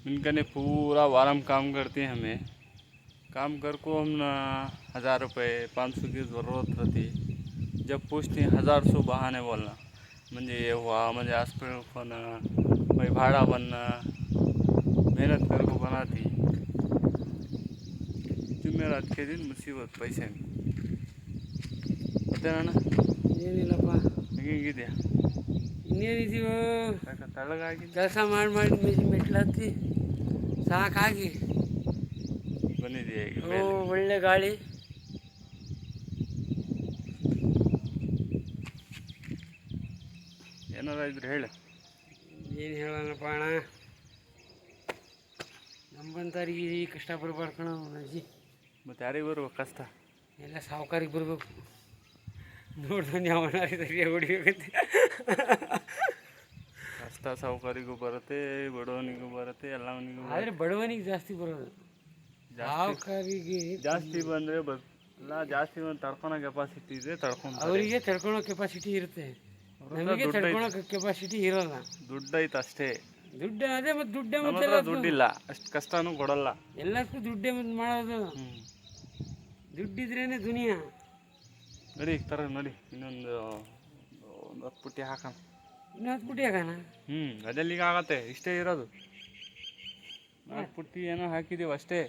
इनका ने पूरा वारम काम करते हैं हमें काम कर को हम 1000 रुपये 500 की ज़रूरत रहती जब पूछते हैं 1000 बहाने बोलना म्हणजे ये हुआ म्हणजे हॉस्पिटल पण भाई भाड़ा बनना मेहनत कर को बनाती जुमेरात के दिन मुसीबत पैसे ಮತ್ತೇನ ಏನಿಲ್ಲಪ್ಪ ಹೆಂಗಿದ್ಯಾ ಇನ್ನೇನಿದೀವೋ ಯಾಕೆ ತಳಗಾಗಿ ಕೆಲಸ ಮಾಡಿ ಮೆಟ್ಲತ್ತಿ ಸಾಕಾಗಿ ಬಂದಿದೆಯಾ ಈಗ ಓ ಮೇಲೆ ಒಳ್ಳೆ ಗಾಳಿ ಏನಾರ ಇದ್ರೆ ಹೇಳು ಏನು ಹೇಳೋಣಪ್ಪ ಅಣ್ಣ ನಮ್ಮಂಥವ್ರಿಗೆ ಈ ಕಷ್ಟ ಬರಬಾರ್ದು ಕಣ ಅಜ್ಜಿ ಮತ್ತು ಯಾರಿಗೆ ಬರ್ಬೇಕು ಕಷ್ಟ ಎಲ್ಲ ಸಾವುಕಾರಿಗೆ ಬರಬೇಕು ನೋಡ್ದಂಗೆ ಯಾವನಾರಿ ಸರಿಯಾಗಿ ಹೊಡಿಬೇಕಂತೆ ಕಷ್ಟ ಸಾಹುಕಾರಿಗೂ ಬರುತ್ತೆ ಬಡವನಿಗೂ ಬರುತ್ತೆ ಎಲ್ಲವನಿಗೂ ಆದರೆ ಬಡವನಿಗೆ ಜಾಸ್ತಿ ಬರೋದು ಸಾವುಕಾರಿಗೆ ಜಾಸ್ತಿ ಬಂದರೆ ಎಲ್ಲ ಜಾಸ್ತಿ ಬಂದು ತಡ್ಕೊಳೋ ಕೆಪಾಸಿಟಿ ಇದೆ ತಡ್ಕೊಂಡು ಅವರಿಗೆ ತಡ್ಕೊಳೋ ಕೆಪಾಸಿಟಿ ಇರುತ್ತೆ ನಮಗೆ ತಡ್ಕೊಳೋ ಕೆಪಾಸಿಟಿ ಇರೋಲ್ಲ ದುಡ್ಡು ಐತೆ ಅಷ್ಟೇ ದುಡ್ಡು ಅದೇ ಮತ್ತು ದುಡ್ಡೇ ನಮ್ಮ ಮತ್ತೆ ಹತ್ರ ದುಡ್ಡಿಲ್ಲ ಅಷ್ಟು ಕಷ್ಟನೂ ಕೊಡಲ್ಲ ಎಲ್ಲದಕ್ಕೂ ದುಡ್ಡೇ ಮತ್ತು ಮಾಡೋದು ದುಡ್ಡಿದ್ರೇನೆ ದುನಿಯಾ ನಡಿ ತರ ನೋಡಿ ಇನ್ನೊಂದು 10 ಪುಟ್ಟಿ ಹಾಕೋಣ ಇನ್ನು 10 ಪುಟ್ಟಿ ಹಾಕೋಣ ಅದೆಲ್ಲಿಗೆ ಆಗತ್ತೆ ಇಷ್ಟೇ ಇರೋದು 4 ಪುಟ್ಟಿ ಏನೋ ಹಾಕಿದೀವಿ ಅಷ್ಟೇ